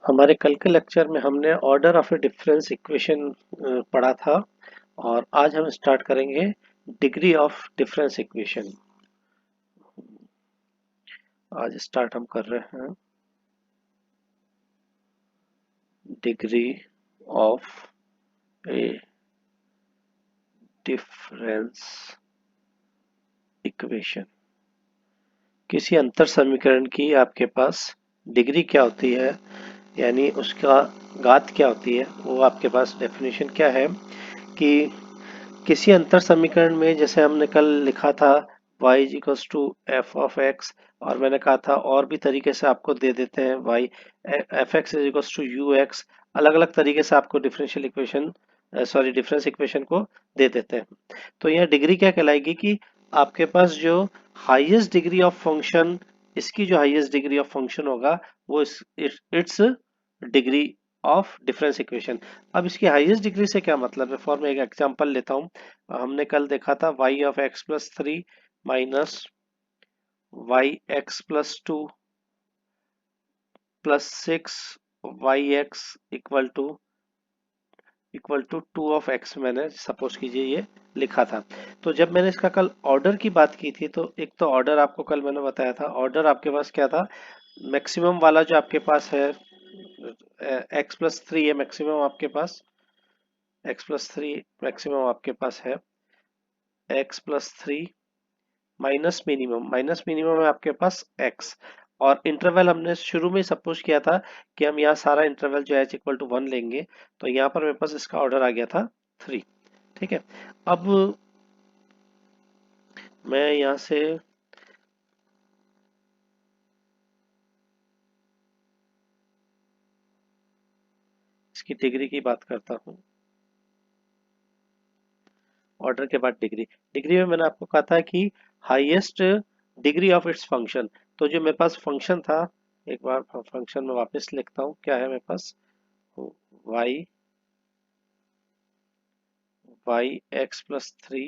हमारे कल के लेक्चर में हमने order of A difference equation पढ़ा था और आज हम स्टार्ट करेंगे डिग्री ऑफ डिफरेंस इक्वेशन। आज स्टार्ट हम कर रहे हैं degree of A difference equation. किसी अंतर समीकरण की आपके पास डिग्री क्या होती है, यानी उसका घात क्या होती है, वो आपके पास डेफिनेशन क्या है कि किसी अंतर समीकरण में जैसे हमने कल लिखा था y equals to f of x, और मैंने कहा था और भी तरीके से आपको दे देते हैं y f x is equals to you x. अलग अलग तरीके से आपको डिफरेंशियल इक्वेशन डिफरेंस इक्वेशन को दे देते हैं। तो यह डिग्री क्या कहलाएगी कि आपके पास जो हाईएस्ट डिग्री ऑफ फंक्शन, इसकी जो हाईएस्ट डिग्री ऑफ फंक्शन होगा वो it's degree of difference equation. अब इसकी हाईएस्ट डिग्री से क्या मतलब है, फॉर मैं एक एग्जांपल लेता हूँ। हमने कल देखा था y of x plus three minus Y x plus two plus six y x equal to two of x, मैंने सपोज कीजिए ये लिखा था। तो जब मैंने इसका कल ऑर्डर की बात की थी, तो एक तो ऑर्डर आपको कल मैंने बताया था, ऑर्डर आपके पास क्या था, मैक्सिमम वाला जो आपके पास है एक्स प्लस थ्री है मैक्सिमम आपके पास, एक्स प्लस थ्री मैक्सिमम आपके पास है, x plus three minus minimum है आपके पास एक्स। और इंटरवल हमने शुरू में सपोज किया था कि हम यहाँ सारा इंटरवल जो है इक्वल टू वन लेंगे, तो यहाँ पर मेरे पास इसका ऑर्डर आ गया था थ्री। ठीक है। अब मैं यहाँ से इसकी डिग्री की बात करता हूँ। ऑर्डर के बाद डिग्री, डिग्री में मैंने आपको कहा था कि highest degree of its function. तो जो मेरे पास फंक्शन था, एक बार फंक्शन में वापस लिखता हूँ, क्या है मेरे पास, Y Y x plus three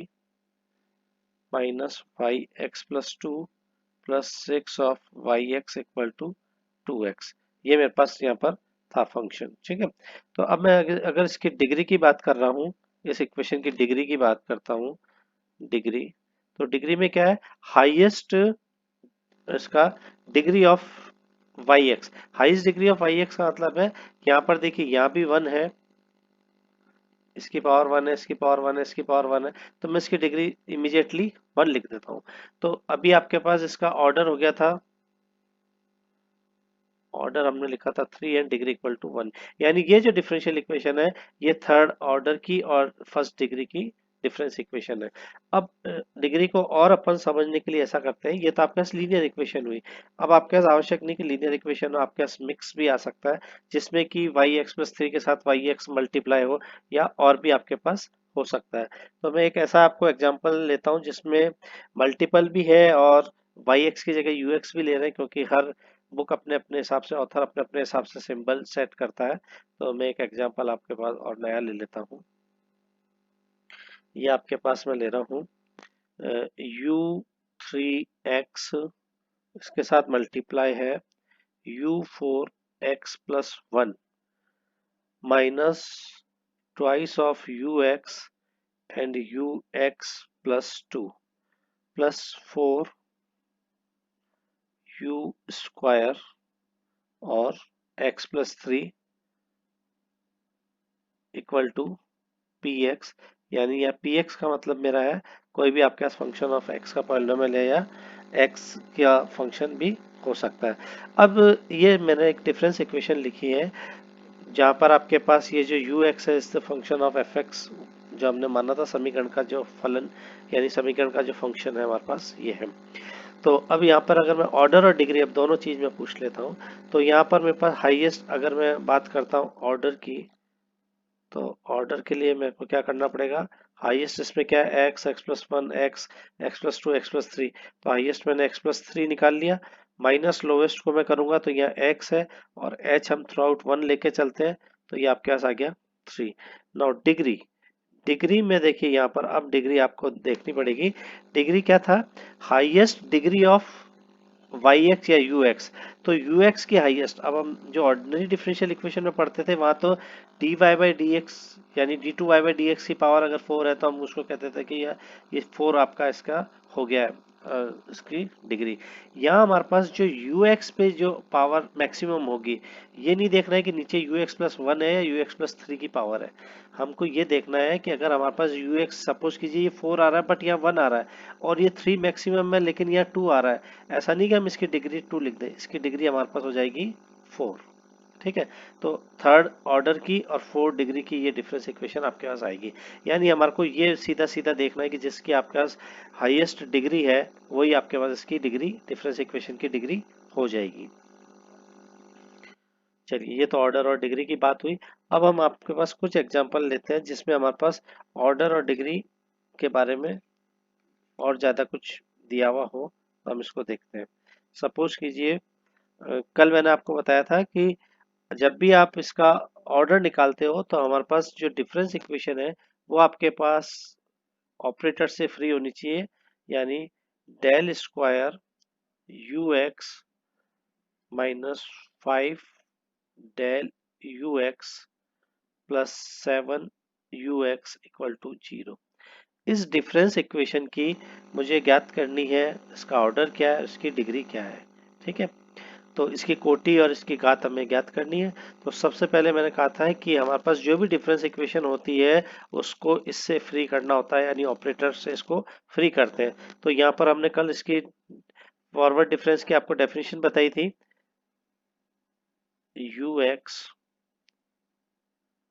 minus Y x plus two plus six of Y x equal to two X. ये मेरे पास यहाँ पर था फंक्शन। ठीक है। तो अब मैं अगर इसकी डिग्री की बात कर रहा हूँ, इस इक्वेशन की डिग्री की बात करता हूँ, डिग्री, तो डिग्री में क्या है, हाईएस्ट इसका degree of Y x. Highest degree of Y x का मतलब है कि यहाँ पर देखिए यहाँ भी वन है, इसकी पावर वन है, इसकी पावर वन है, इसकी पावर वन है, तो मैं इसकी डिग्री इमीडिएटली वन लिख देता हूँ। तो अभी आपके पास इसका ऑर्डर हो गया था, ऑर्डर हमने लिखा था three and degree equal to one. यानी ये जो डिफरेंशियल इक्वेशन है, ये थर्ड ऑर्डर की और फर्स्ट डिग्री की डिफरेंस इक्वेशन है। अब डिग्री को और अपन समझने के लिए ऐसा करते हैं, ये तो आपके पास लीनियर इक्वेशन हुई। अब आपके पास आवश्यक नहीं कि लीनियर इक्वेशन हो, आपके पास मिक्स भी आ सकता है, जिसमें कि वाई एक्स प्लस थ्री के साथ वाई एक्स मल्टीप्लाई हो, या और भी आपके पास हो सकता है। तो मैं एक ऐसा आपको एग्जांपल लेता हूँ जिसमें मल्टीपल भी है और वाई एक्स की जगह यू एक्स भी ले रहे हैं, क्योंकि हर बुक अपने अपने हिसाब से, ऑथर अपने अपने हिसाब से सिंबल सेट करता है। तो मैं एक एग्जांपल आपके पास और नया ले लेता हूँ। ये आपके पास मैं ले रहा हूँ यू थ्री एक्स, इसके साथ मल्टीप्लाई है U four X plus one minus twice of you X and U x plus two plus four U square और X plus three equal to P X. यानी यह पी एक्स का मतलब मेरा है कोई भी आपके पास फंक्शन ऑफ एक्स का पॉलिनोमियल है, या एक्स का फंक्शन भी हो सकता है। अब ये मैंने एक डिफरेंस इक्वेशन लिखी है जहाँ पर आपके पास ये जो यू एक्स है, इस फंक्शन ऑफ एफ एक्स, जो हमने माना था समीकरण का जो फलन, यानी समीकरण का जो फंक्शन है हमारे पास ये है। तो अब यहाँ पर अगर मैं ऑर्डर और डिग्री, अब दोनों चीज में पूछ लेता हूँ, तो यहाँ पर मेरे पास हाईएस्ट, अगर मैं बात करता हूँ ऑर्डर की, तो ऑर्डर के लिए मेरे को क्या करना पड़ेगा, हाईएस्ट इसमें क्या है, x, x plus one, x, x plus to, x plus three. तो हाईएस्ट मैंने एक्स प्लस थ्री निकाल लिया, माइनस लोवेस्ट को मैं करूंगा तो यहाँ एक्स है, और एच हम थ्रू आउट वन लेके चलते हैं, तो ये आपके पास आ गया थ्री। नाउ डिग्री, डिग्री में देखिए यहाँ पर अब डिग्री आपको देखनी पड़ेगी। डिग्री क्या था, highest degree of Y x या यू एक्स, तो यू एक्स की हाईएस्ट, अब हम जो ऑर्डिनरी डिफरेंशियल इक्वेशन में पढ़ते थे वहां तो D Y by D X यानी D two Y by D X की पावर अगर 4 है तो हम उसको कहते थे कि ये 4 आपका इसका हो गया है इसकी डिग्री। यहाँ हमारे पास जो यू एक्स पे जो पावर मैक्सिमम होगी, ये नहीं देखना है कि नीचे यू एक्स प्लस 1 है या यू एक्स प्लस 3 की पावर है, हमको ये देखना है कि अगर हमारे पास यू एक्स सपोज कीजिए ये 4 आ रहा है बट यहाँ 1 आ रहा है और ये 3 मैक्सिमम है लेकिन यहाँ 2 आ रहा है, ऐसा नहीं कि हम इसकी डिग्री 2 लिख दें, इसकी डिग्री हमारे पास हो जाएगी 4। ठीक है, तो थर्ड ऑर्डर की और 4 डिग्री की ये डिफरेंस इक्वेशन आपके पास आएगी। यानी हमारे को ये सीधा सीधा देखना है कि जिसकी आपके पास हाईएस्ट डिग्री है वही आपके पास इसकी डिग्री डिफरेंस इक्वेशन की डिग्री हो जाएगी। चलिए, ये तो ऑर्डर और डिग्री की बात हुई। अब हम आपके पास कुछ एग्जांपल लेते हैं जिसमें हमारे पास ऑर्डर और डिग्री के बारे में और ज्यादा कुछ दिया हुआ हो, तो हम इसको देखते हैं। सपोज कीजिए कल मैंने आपको बताया था कि जब भी आप इसका ऑर्डर निकालते हो तो हमारे पास जो डिफरेंस इक्वेशन है वो आपके पास ऑपरेटर से फ्री होनी चाहिए, यानी del square u x minus 5 del u x plus 7 u x equal to 0। इस डिफरेंस इक्वेशन की मुझे ज्ञात करनी है, इसका ऑर्डर क्या है, इसकी डिग्री क्या है। ठीक है, तो इसकी कोटि और इसकी घात हमें ज्ञात करनी है। तो सबसे पहले मैंने कहा था कि हमारे पास जो भी डिफरेंस इक्वेशन होती है उसको इससे फ्री करना होता है, यानी ऑपरेटर से इसको फ्री करते हैं। तो यहाँ पर हमने कल इसकी फॉरवर्ड डिफरेंस की आपको डेफिनेशन बताई थी, u x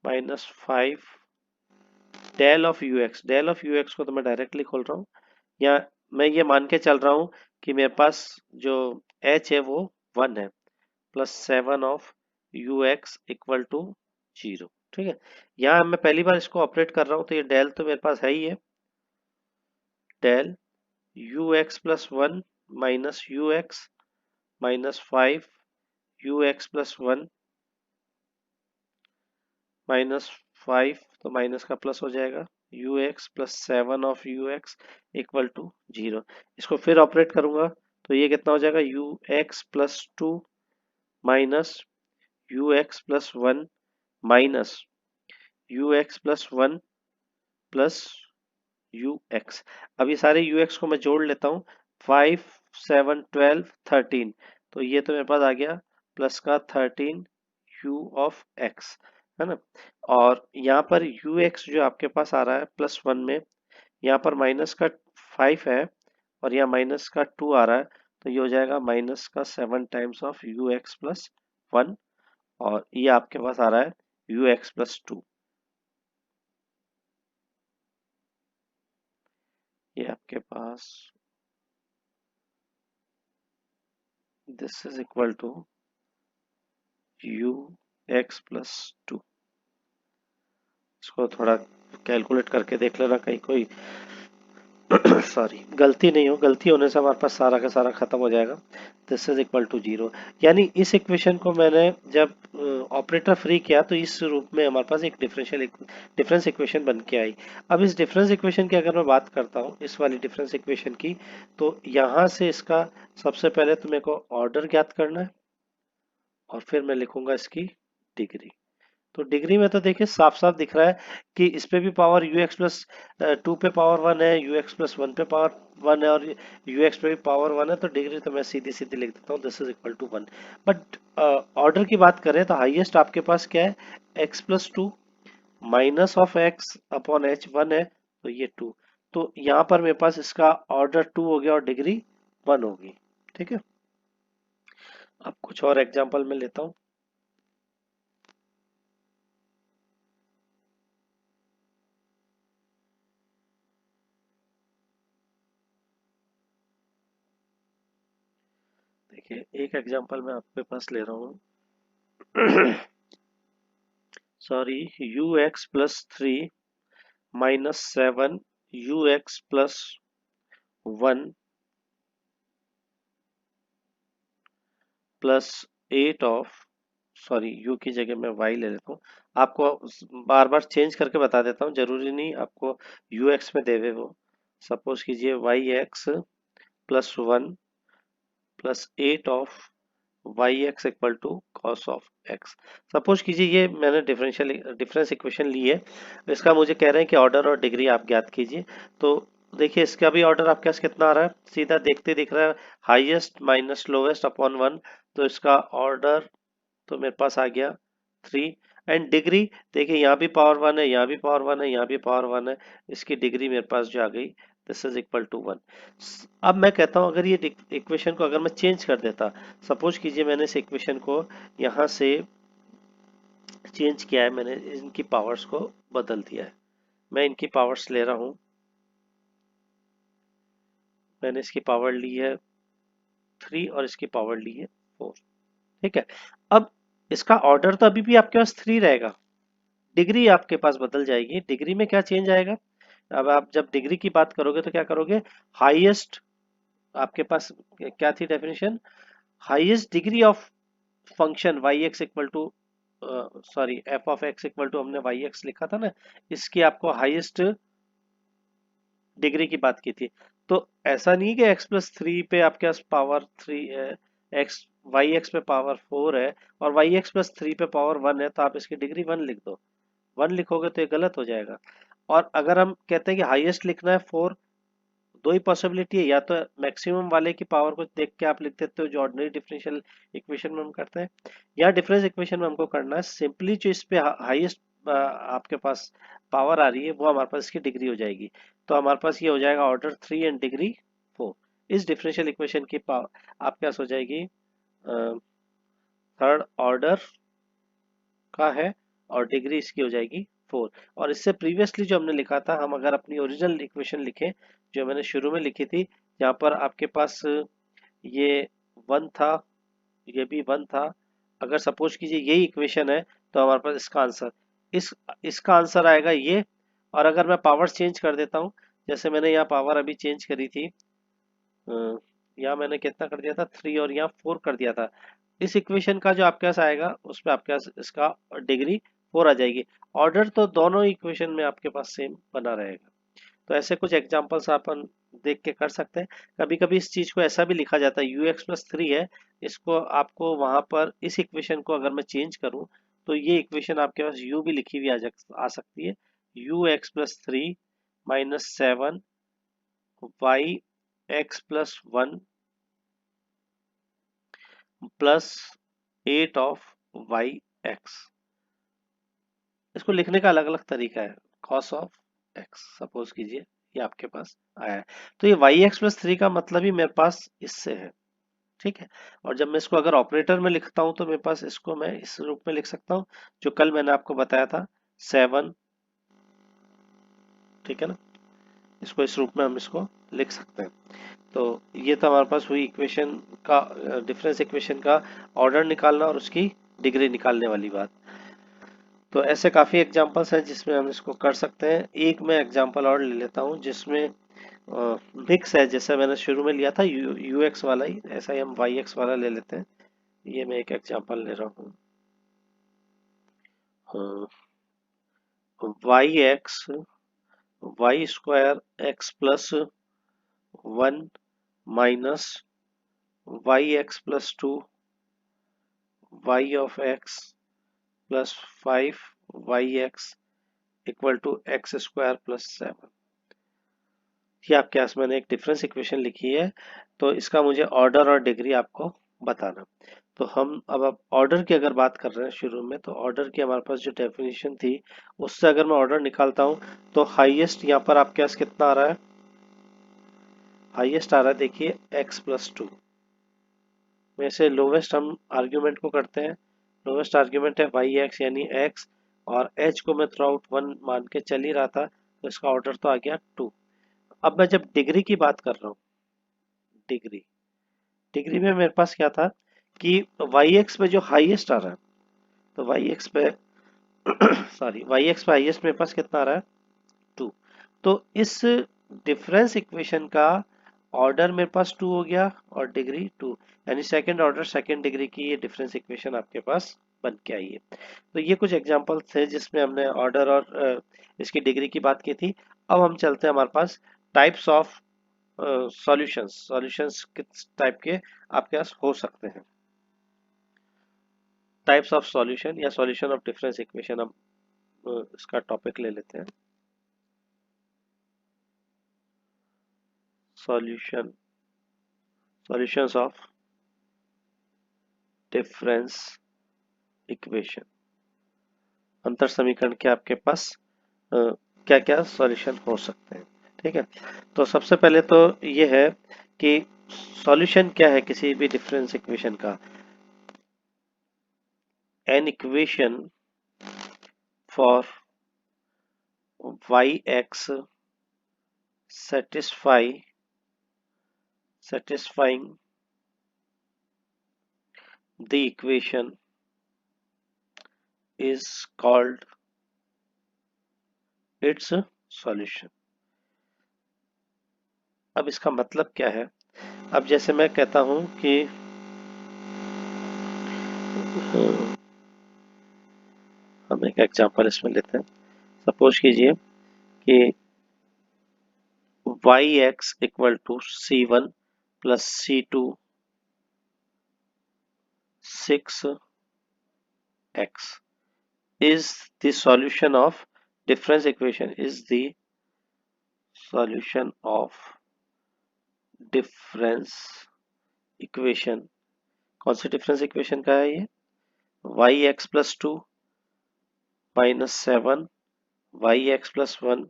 minus 5 del of you x. Del of you x को तो मैं डायरेक्टली खोल रहा हूँ, या मैं ये मान के चल रहा हूँ कि मेरे पास जो h है वो 1 है, plus 7 of you x equal to 0। ठीक है, यहाँ मैं पहली बार इसको ऑपरेट कर रहा हूँ तो ये डेल तो मेरे पास है ही है, del u x plus 1 minus u x minus 5 u x plus 1 minus 5, तो माइनस का प्लस हो जाएगा, u x plus 7 of you x equal to 0। इसको फिर ऑपरेट करूंगा तो ये कितना हो जाएगा, u x plus 2 minus u x plus 1 minus u x plus 1 plus you x. अब ये सारे यू एक्स को मैं जोड़ लेता हूँ, 5 7 12 13, तो ये तो मेरे पास आ गया प्लस का 13 यू ऑफ एक्स, है ना। और यहाँ पर यू एक्स जो आपके पास आ रहा है प्लस 1 में, यहाँ पर माइनस का 5 है और यहाँ माइनस का 2 आ रहा है, तो ये हो जाएगा माइनस का 7 times of you x plus 1, और ये आपके पास आ रहा है यू एक्स प्लस 2। ये आपके पास this is equal to you x plus 2। इसको थोड़ा कैलकुलेट करके देख लेना, कहीं कोई सॉरी गलती नहीं हो, गलती होने से हमारे पास सारा का सारा खत्म हो जाएगा। दिस इज इक्वल टू 0, यानी इस इक्वेशन को मैंने जब ऑपरेटर फ्री किया तो इस रूप में हमारे पास एक डिफरेंस इक्वेशन बन के आई। अब इस डिफरेंस इक्वेशन की अगर मैं बात करता हूँ, इस वाली डिफरेंस इक्वेशन की, तो यहाँ से इसका सबसे पहले तो मेरे को ऑर्डर ज्ञात करना है और फिर मैं लिखूंगा इसकी डिग्री। तो डिग्री में तो देखिए साफ साफ दिख रहा है कि इस पे भी पावर यू एक्स प्लस 2 पे पावर 1 है, यू एक्स प्लस 1 पे पावर 1 है और यू एक्स पे भी पावर 1 है, तो डिग्री तो मैं सीधी सीधी लिख देता हूँ, this is equal to 1। But order की बात करें तो हाईएस्ट आपके पास क्या है, x plus 2 minus of x upon h 1 है, तो ये 2, तो यहाँ पर मेरे पास इसका ऑर्डर 2 हो गया और डिग्री 1 होगी। ठीक है, अब कुछ और एग्जाम्पल मैं लेता हूँ। देखिए एक एग्जांपल मैं आपके पास ले रहा हूँ sorry, you x plus 3 minus 7 u x plus 1 plus 8 of, sorry you की जगह मैं वाई ले लेता हूँ, आपको बार बार चेंज करके बता देता हूँ, जरूरी नहीं आपको यू एक्स में देवे वो। सपोज कीजिए y x plus 1 plus 8 of Y x equal to cos of x. Suppose कीजिए ये मैंने डिफरेंस इक्वेशन ली है, इसका मुझे कह रहे हैं कि ऑर्डर और डिग्री आप ज्ञात कीजिए। तो देखिए इसका भी ऑर्डर आपके पास कितना आ रहा है, सीधा देखते दिख रहा है हाईएस्ट माइनस लोवेस्ट अपॉन 1। तो इसका ऑर्डर तो मेरे पास आ गया 3। एंड डिग्री देखिए यहाँ भी पावर 1 है, यहाँ भी पावर 1 है, यहाँ भी पावर 1 है, इसकी डिग्री मेरे पास जो आ गई दिस इज इक्वल टू 1। अब मैं कहता हूँ अगर ये इक्वेशन को अगर मैं चेंज कर देता, सपोज कीजिए मैंने इस इक्वेशन को यहाँ से चेंज किया है, मैंने इनकी पावर्स को बदल दिया है। मैं इनकी पावर्स ले रहा हूँ, मैंने इसकी पावर ली है 3 और इसकी पावर ली है 4। ठीक है, अब इसका ऑर्डर तो अभी भी आपके पास 3 रहेगा, डिग्री आपके पास बदल जाएगी। डिग्री में क्या चेंज आएगा, अब आप जब डिग्री की बात करोगे तो क्या करोगे, हाईएस्ट आपके पास क्या थी definition, highest degree of function y x equal to sorry f of x equal to हमने वाई एक्स लिखा था ना, इसकी आपको हाईएस्ट डिग्री की बात की थी। तो ऐसा नहीं कि x प्लस 3 पे आपके पास पावर 3 है, एक्स वाई एक्स पे पावर 4 है और वाई एक्स प्लस 3 पे पावर 1 है, तो आप इसकी डिग्री 1 लिख दो। 1 लिखोगे तो ये गलत हो जाएगा। और अगर हम कहते हैं कि हाईएस्ट लिखना है 4, दो ही पॉसिबिलिटी है, या तो मैक्सिमम वाले की पावर को देख के आप लिख देते हो जो ऑर्डिनरी डिफरेंशियल इक्वेशन में हम करते हैं, या डिफरेंस इक्वेशन में हमको करना है सिंपली जो इस पे हाईएस्ट आपके पास पावर आ रही है वो हमारे पास इसकी डिग्री हो जाएगी। तो हमारे पास ये हो जाएगा ऑर्डर 3 एंड डिग्री 4। इस डिफरेंशियल इक्वेशन की पावर आपके पास हो जाएगी थर्ड ऑर्डर का है और डिग्री इसकी हो जाएगी 4। और इससे प्रीवियसली जो हमने लिखा था, हम अगर अपनी ओरिजिनल इक्वेशन लिखें जो मैंने शुरू में लिखी थी, जहाँ पर आपके पास ये 1 था, ये भी 1 था, अगर सपोज कीजिए यही इक्वेशन है तो हमारे पास इसका आंसर इसका आंसर आएगा ये। और अगर मैं पावर चेंज कर देता हूँ, जैसे मैंने यहाँ पावर अभी चेंज करी थी, यहाँ मैंने कितना कर दिया था 3 और यहाँ 4 कर दिया था, इस इक्वेशन का जो आपके पास आएगा उसमें आपके पास इसका डिग्री 4 आ जाएगी। ऑर्डर तो दोनों इक्वेशन में आपके पास सेम बना रहेगा। तो ऐसे कुछ एग्जांपल्स अपन देख के कर सकते हैं। कभी कभी इस चीज को ऐसा भी लिखा जाता है यू एक्स प्लस 3 है, इसको आपको वहां पर इस इक्वेशन को अगर मैं चेंज करूं तो ये इक्वेशन आपके पास u भी लिखी हुई आ सकती है, u x plus 3 minus 7 y x plus 1 plus 8 of Y x. इसको लिखने का अलग अलग तरीका है, कॉस ऑफ एक्स सपोज कीजिए ये आपके पास आया है। तो ये वाई एक्स प्लस 3 का मतलब ही मेरे पास इससे है। ठीक है, और जब मैं इसको अगर ऑपरेटर में लिखता हूं तो मेरे पास इसको मैं इस रूप में लिख सकता हूं जो कल मैंने आपको बताया था 7। ठीक है ना, इसको इस रूप में हम इसको लिख सकते हैं। तो ये तो हमारे पास हुई इक्वेशन का डिफरेंस इक्वेशन का ऑर्डर निकालना और उसकी डिग्री निकालने वाली बात। तो ऐसे काफी एग्जांपल्स हैं जिसमें हम इसको कर सकते हैं। एक मैं एग्जांपल और ले लेता हूं जिसमें मिक्स है, जैसे मैंने शुरू में लिया था यू एक्स वाला ही, ऐसा ही हम वाई एक्स वाला ले लेते हैं। ये मैं एक एग्जांपल ले रहा हूँ, y x y square x plus 1 minus Y x plus 2 y of x plus 5 y x equal to x square plus 7। ये आपके पास मैंने एक डिफरेंस इक्वेशन लिखी है, तो इसका मुझे ऑर्डर और डिग्री आपको बताना। तो हम अब ऑर्डर की अगर बात कर रहे हैं शुरू में, तो ऑर्डर की हमारे पास जो डेफिनेशन थी उससे अगर मैं ऑर्डर निकालता हूं तो हाईएस्ट यहाँ पर आपके पास कितना आ रहा है, हाईएस्ट आ रहा है देखिए x प्लस 2 में से लोवेस्ट हम आर्ग्यूमेंट को करते हैं, लोवेस्ट आर्ग्यूमेंट है वाई एक्स यानी x, और h को मैं थ्रू आउट 1 मान के चल ही रहा था, तो इसका ऑर्डर तो आ गया 2। अब मैं जब डिग्री की बात कर रहा हूँ, डिग्री डिग्री में मेरे पास क्या था कि वाई एक्स पे जो हाईएस्ट आ रहा है, तो वाई एक्स पे सॉरी वाई एक्स पे हाईएस्ट मेरे पास कितना आ रहा है 2। तो इस डिफरेंस इक्वेशन का ऑर्डर मेरे पास 2 हो गया और डिग्री 2, यानी सेकंड ऑर्डर सेकंड डिग्री की ये डिफरेंस इक्वेशन आपके पास बन के आई है। तो ये कुछ एग्जांपल थे जिसमें हमने ऑर्डर और इसकी डिग्री की बात की थी। अब हम चलते हैं हमारे पास टाइप्स ऑफ सॉल्यूशंस सॉल्यूशंस किस टाइप के आपके पास हो सकते हैं, टाइप्स ऑफ सॉल्यूशन या सॉल्यूशन ऑफ डिफरेंस इक्वेशन। हम इसका टॉपिक ले लेते हैं, solution solutions of difference equation. अंतर समीकरण के आपके पास क्या क्या सॉल्यूशन हो सकते हैं। ठीक है, तो सबसे पहले तो ये है कि सॉल्यूशन क्या है किसी भी डिफरेंस इक्वेशन का। An equation for y x satisfying the equation is called its solution। अब इसका मतलब क्या है। अब जैसे मैं कहता हूं कि हम एक एग्जांपल इसमें लेते हैं। सपोज कीजिए कि yx equal to c1 plus c2 6x is the solution of difference equation, is the solution of difference equation। कौन सी डिफरेंस इक्वेशन का है ये, y x plus two minus 7 y x plus 1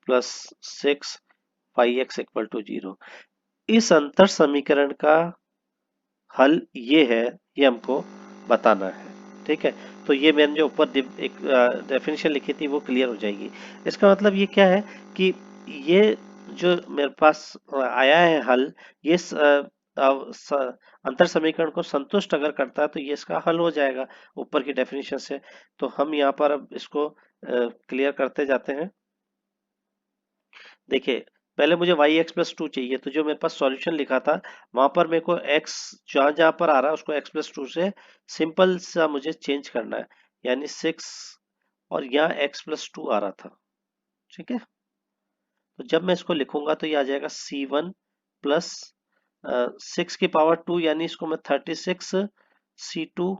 plus 6 y x equal to 0। इस अंतर समीकरण का हल ये है, ये हमको बताना है। ठीक है, तो ये मैंने जो ऊपर एक डेफिनेशन लिखी थी वो क्लियर हो जाएगी। इसका मतलब ये क्या है कि ये जो मेरे पास आया है हल, ये अंतर समीकरण को संतुष्ट अगर करता है तो ये इसका हल हो जाएगा ऊपर की डेफिनेशन से। तो हम यहाँ पर अब इसको क्लियर करते जाते हैं। देखिए, पहले मुझे वाई एक्स प्लस टू चाहिए, तो जो मेरे पास सॉल्यूशन लिखा था वहां पर मेरे को एक्स जहां जहां पर आ रहा है उसको एक्स प्लस टू से सिंपल सा मुझे चेंज करना है, यानी 6, और यहाँ एक्स प्लस टू आ रहा था। ठीक है, तो जब मैं इसको लिखूंगा तो ये आ जाएगा c1 प्लस 6 की पावर 2, यानी इसको मैं 36 c2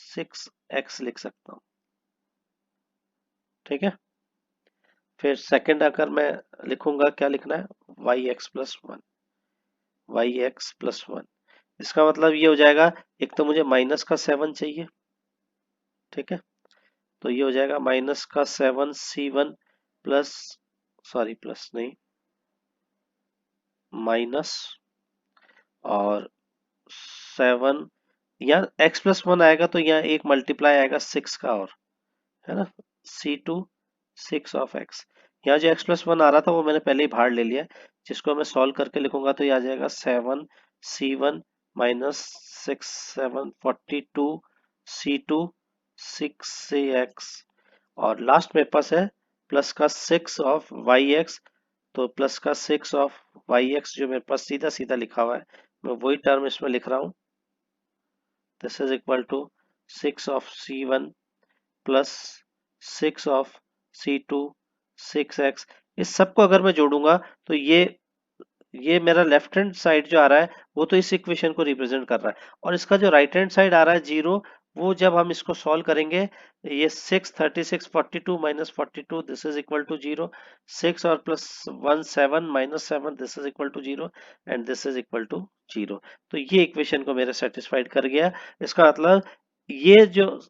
6x लिख सकता हूँ। ठीक है, फिर सेकंड अगर मैं लिखूंगा, क्या लिखना है, y x plus one, y x plus one. इसका मतलब ये हो जाएगा, एक तो मुझे माइनस का 7 चाहिए। ठीक है, तो ये हो जाएगा माइनस का 7 c1 प्लस, सॉरी प्लस नहीं, माइनस और 7, यहाँ x प्लस 1 आएगा तो यहाँ एक मल्टीप्लाई आएगा 6 का, और है ना, c2 6 ऑफ x। यहाँ जो x प्लस 1 आ रहा था वो मैंने पहले ही बाहर ले लिया, जिसको मैं सॉल्व करके लिखूंगा तो ये आ जाएगा 7 c1 माइनस 6 7 42 c2 6x, और लास्ट मेरे पास है प्लस का 6 ऑफ वाई एक्स। तो प्लस का 6 ऑफ वाई एक्स जो मेरे पास सीधा सीधा लिखा हुआ है, मैं वही टर्म इसमें लिख रहा हूँ। This is equal to 6 of c1 plus 6 of c2 6x। इस सबको अगर मैं जोड़ूंगा तो ये मेरा लेफ्ट हैंड साइड जो आ रहा है वो तो इस इक्वेशन को रिप्रेजेंट कर रहा है, और इसका जो राइट हैंड साइड आ रहा है 0, वो जब हम इसको सॉल्व करेंगे, ये 6 36 42 minus 42 this is equal to 0, 6 और plus 1 7 minus 7 this is equal to 0, and this is equal to 0। तो ये इक्वेशन को मेरे सेटिस्फाइड कर गया। इसका मतलब ये जो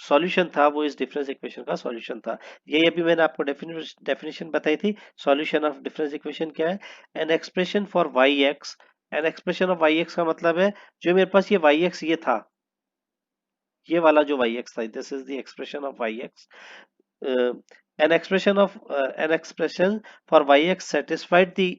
सॉल्यूशन था वो इस डिफरेंस इक्वेशन का सॉल्यूशन था। यही अभी मैंने आपको डेफिनेशन बताई थी। सॉल्यूशन ऑफ डिफरेंस इक्वेशन क्या है, an expression for y x. An expression of Y x का मतलब है जो मेरे पास ये वाई एक्स ये था, ये वाला जो वाई एक्स था, this is the expression of Y x. An expression for y x satisfied the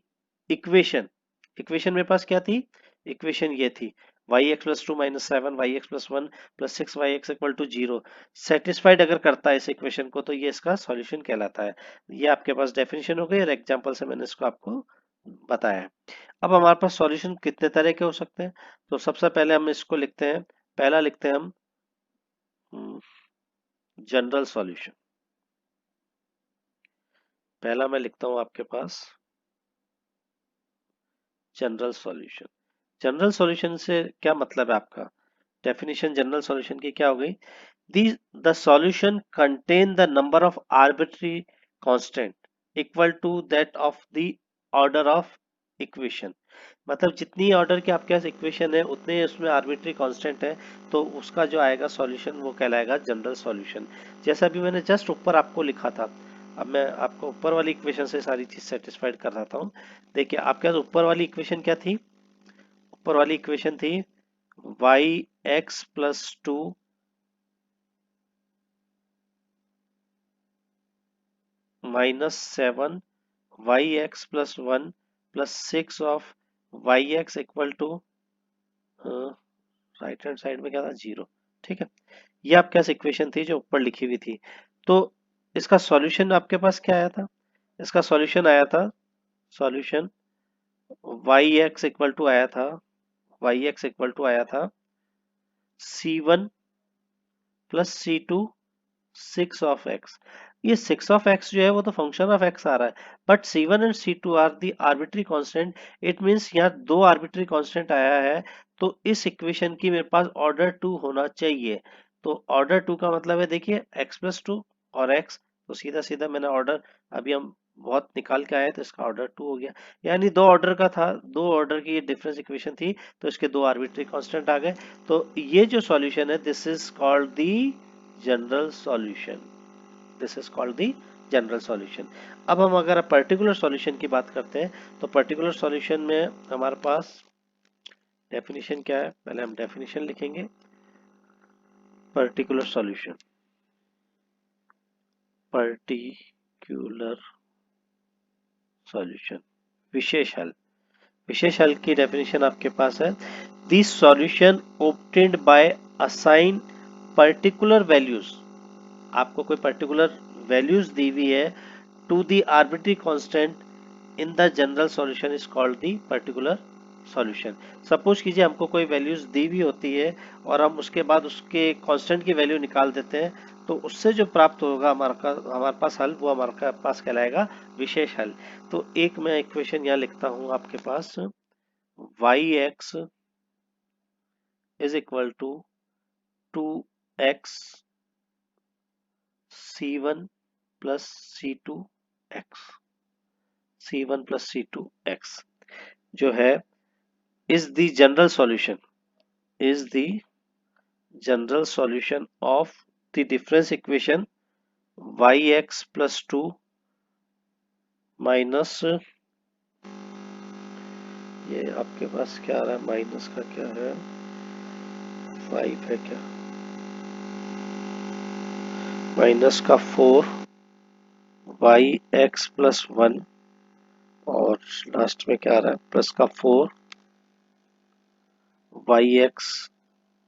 equation. Equation मेरे पास क्या थी, इक्वेशन ये थी y x plus two minus 7 y x plus 1 plus 6 y x equal to 0। Satisfied अगर करता है इस इक्वेशन को तो ये इसका सॉल्यूशन कहलाता है। ये आपके पास डेफिनेशन हो गई, और एग्जांपल से मैंने इसको आपको बताया है। अब हमारे पास सॉल्यूशन कितने तरह के हो सकते हैं, तो सबसे पहले हम इसको लिखते हैं, पहला लिखते हैं हम जनरल सॉल्यूशन। पहला मैं लिखता हूं आपके पास जनरल सॉल्यूशन। जनरल सॉल्यूशन से क्या मतलब है आपका? डेफिनेशन जनरल सॉल्यूशन की क्या हो गई? The solution contain the number of arbitrary constant equal to that of the order of equation। मतलब जितनी ऑर्डर के आपके पास इक्वेशन है उतने उसमें आर्बिट्री कांस्टेंट है, तो उसका जो आएगा सॉल्यूशन वो कहलाएगा जनरल सॉल्यूशन। जैसा अभी मैंने जस्ट ऊपर आपको लिखा था, अब मैं आपको ऊपर वाली इक्वेशन से सारी चीज सेटिस्फाइड कर रहा हूँ। देखिए आपके पास ऊपर वाली इक्वेशन क्या थी? ऊपर वाली इक्वेशन थी y x plus two minus seven y x plus one plus six of Y x equal to right hand side में क्या था? जीरो। ठीक है, ये आपके पास इक्वेशन थी जो ऊपर लिखी हुई थी। तो इसका सॉल्यूशन आपके पास क्या आया था? इसका सॉल्यूशन आया था, solution Y x equal to आया था, वाई एक्स इक्वल टू आया था C one plus C two six of X. ये सिक्स ऑफ एक्स जो है वो तो फंक्शन ऑफ एक्स आ रहा है, but C1 and C2 are the arbitrary constant. It means यहाँ दो आर्बिट्री कांस्टेंट आया है, तो इस इक्वेशन की मेरे पास ऑर्डर टू होना चाहिए। तो ऑर्डर टू का मतलब है, देखिए x प्लस टू और x, तो सीधा सीधा मैंने ऑर्डर अभी हम बहुत निकाल के आए तो इसका ऑर्डर टू हो गया। यानी दो ऑर्डर का था, दो ऑर्डर की डिफरेंस इक्वेशन थी, तो इसके दो आर्बिट्री कांस्टेंट आ गए। तो ये जो सॉल्यूशन है this is called the general solution. This is called the general solution. अब हम अगर पर्टिकुलर सॉल्यूशन की बात करते हैं, तो पर्टिकुलर सॉल्यूशन में हमारे पास डेफिनेशन क्या है? पहले हम डेफिनेशन लिखेंगे। पर्टिकुलर सॉल्यूशन, पर्टिकुलर सॉल्यूशन, विशेष हल। विशेष हल की डेफिनेशन आपके पास है, this solution obtained by assign particular values. आपको कोई पर्टिकुलर वैल्यूज दी हुई है to the arbitrary constant in the general solution is called the particular solution. Suppose कीजिए हमको कोई वैल्यूज दी हुई होती है और हम उसके बाद उसके कांस्टेंट की वैल्यू निकाल देते हैं, तो उससे जो प्राप्त होगा हमारे पास हल, वो हमारे पास कहलाएगा विशेष हल। तो एक मैं इक्वेशन यहाँ लिखता हूँ आपके पास, Y X is equal to two X C one plus C two X, C one plus C two X जो है is the general solution, is the general solution of the difference equation yx plus 2 minus, ये आपके पास क्या आ रहा है? Minus का क्या है? 5 है क्या? माइनस का 4 वाई एक्स प्लस 1 और लास्ट में क्या आ रहा है? प्लस का 4 वाई एक्स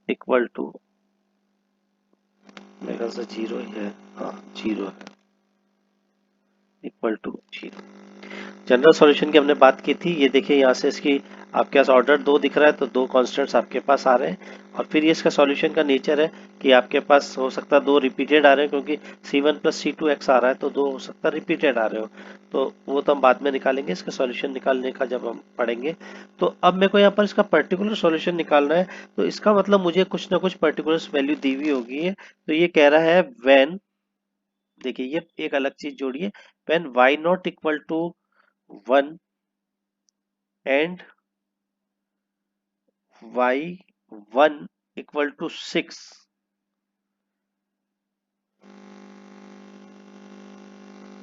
इक्वल टू, मेरे ख्याल से जीरो ही है, हाँ जीरो है, equal to zero. General solution की हमने बात की थी। ये देखिए यहाँ से इसकी आपके पास ऑर्डर दो दिख रहा है, तो दो कांस्टेंट्स आपके पास आ रहे हैं। और फिर ये इसका सॉल्यूशन का नेचर है कि आपके पास हो सकता है दो रिपीटेड आ रहे हैं, क्योंकि C1 प्लस C2x आ रहा है, तो दो हो सकता है रिपीटेड आ रहे हो। तो वो तो हम बाद में निकालेंगे, इसका सॉल्यूशन निकालने का जब हम पढ़ेंगे। तो अब मेरे को यहाँ पर इसका पर्टिकुलर सॉल्यूशन निकालना है, तो इसका मतलब मुझे कुछ ना कुछ पर्टिकुलर वैल्यू दी हुई होगी है। तो ये कह रहा है व्हेन, देखिए ये एक अलग चीज जोड़िए, when y naught equal to 1 and y1 equal to 6,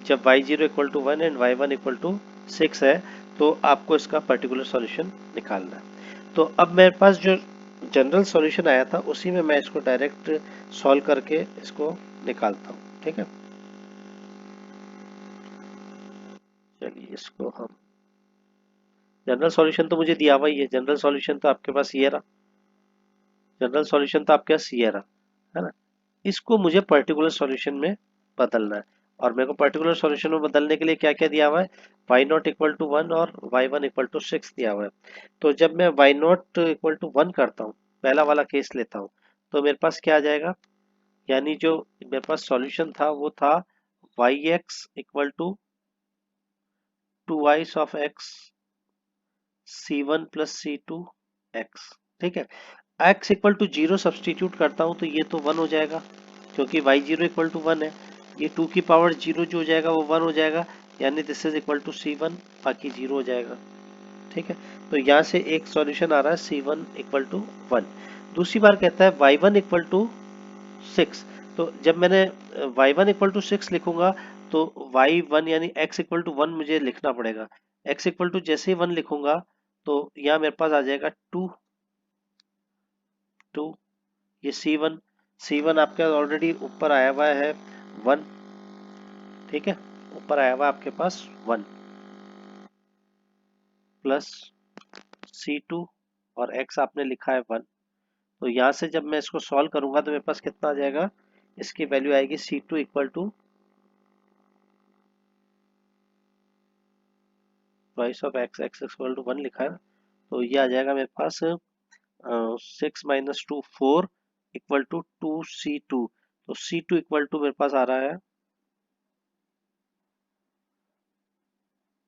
जब y0 equal to 1 and y1 equal to 6 है, तो आपको इसका पर्टिकुलर सॉल्यूशन निकालना है। तो अब मेरे पास जो जनरल सॉल्यूशन आया था उसी में मैं इसको डायरेक्ट सॉल्व करके इसको निकालता हूँ। ठीक है, चलिए इसको हम, जनरल सॉल्यूशन तो मुझे दिया हुआ ही है, जनरल सॉल्यूशन तो आपके पास ये रहा, जनरल सॉल्यूशन तो आपके पास ये रहा, है ना। इसको मुझे पर्टिकुलर सॉल्यूशन में बदलना है, और मेरे को पर्टिकुलर सॉल्यूशन में बदलने के लिए क्या क्या दिया हुआ है? वाई नॉट इक्वल टू 1 और y1 इक्वल टू 6 दिया हुआ है। तो जब मैं वाई नॉट इक्वल टू 1 करता हूँ, पहला वाला केस लेता हूँ, तो मेरे पास क्या आ जाएगा? यानी जो मेरे पास सॉल्यूशन था वो था Y x equal to 2 twice of x C1 plus C2 x। ठीक है, x इक्वल टू 0 सब्सटीट्यूट करता हूं तो ये तो 1 हो जाएगा क्योंकि y0 इक्वल टू 1 है। ये 2 की पावर 0 जो हो जाएगा वो 1 हो जाएगा, यानी this is equal to C1, बाकी 0 हो जाएगा। ठीक है, तो यहाँ से एक सॉल्यूशन आ रहा है C1 इक्वल टू 1। दूसरी बार कहता है y1 इक्वल टू 6। तो जब मैंने y1 इक्वल टू 6 लिखूंगा तो y1 यानी x इक्वल टू 1 मुझे लिखना पड़ेगा। x इक्वल टू जैसे ही 1 लिखूंगा तो यहाँ मेरे पास आ जाएगा 2 2। ये C1 आपके ऑलरेडी ऊपर आया हुआ है 1। ठीक है, ऊपर आया हुआ है आपके पास 1 प्लस C2 और x आपने लिखा है 1। तो यहाँ से जब मैं इसको सॉल्व करूंगा तो मेरे पास कितना आ जाएगा, इसकी वैल्यू आएगी C2 equal to twice of x, x equal to 1 लिखा है ना, तो ये आ जाएगा मेरे पास 6 माइनस 2 4 इक्वल टू 2C2। तो C2 इक्वल टू मेरे पास आ रहा है,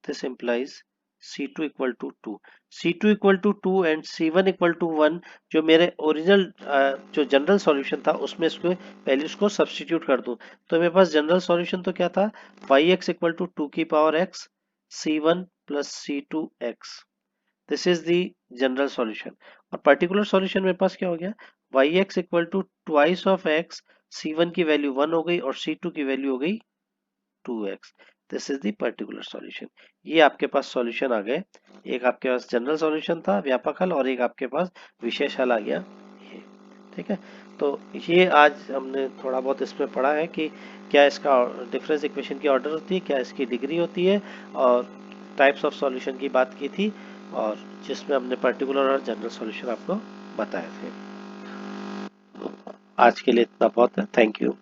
this implies C2 equal to 2। C2 equal to 2 and C1 equal to 1 जो मेरे ओरिजिनल जो जनरल सॉल्यूशन था उसमें इसको वैल्यूज को सब्स्टिट्यूट कर दूं तो मेरे पास जनरल सॉल्यूशन तो क्या था, yx equal to 2 की power x C1 plus C2x। This is the general solution. और पर्टिकुलर सॉल्यूशन मेरे पास क्या हो गया, yx equal to twice of x, C1 की वैल्यू 1 हो गई और C2 की वैल्यू हो गई 2x। This is the particular solution. ये आपके पास सॉल्यूशन आ गए, एक आपके पास जनरल सॉल्यूशन था व्यापक हल और एक आपके पास विशेष हल आ गया ये। ठीक है, तो ये आज हमने थोड़ा बहुत इसमें पढ़ा है कि क्या इसका डिफरेंस इक्वेशन की ऑर्डर होती है, क्या इसकी डिग्री होती है, और टाइप्स ऑफ सॉल्यूशन की बात की थी, और जिसमें हमने पर्टिकुलर और जनरल सॉल्यूशन आपको बताए थे। आज के लिए इतना बहुत है, थैंक यू।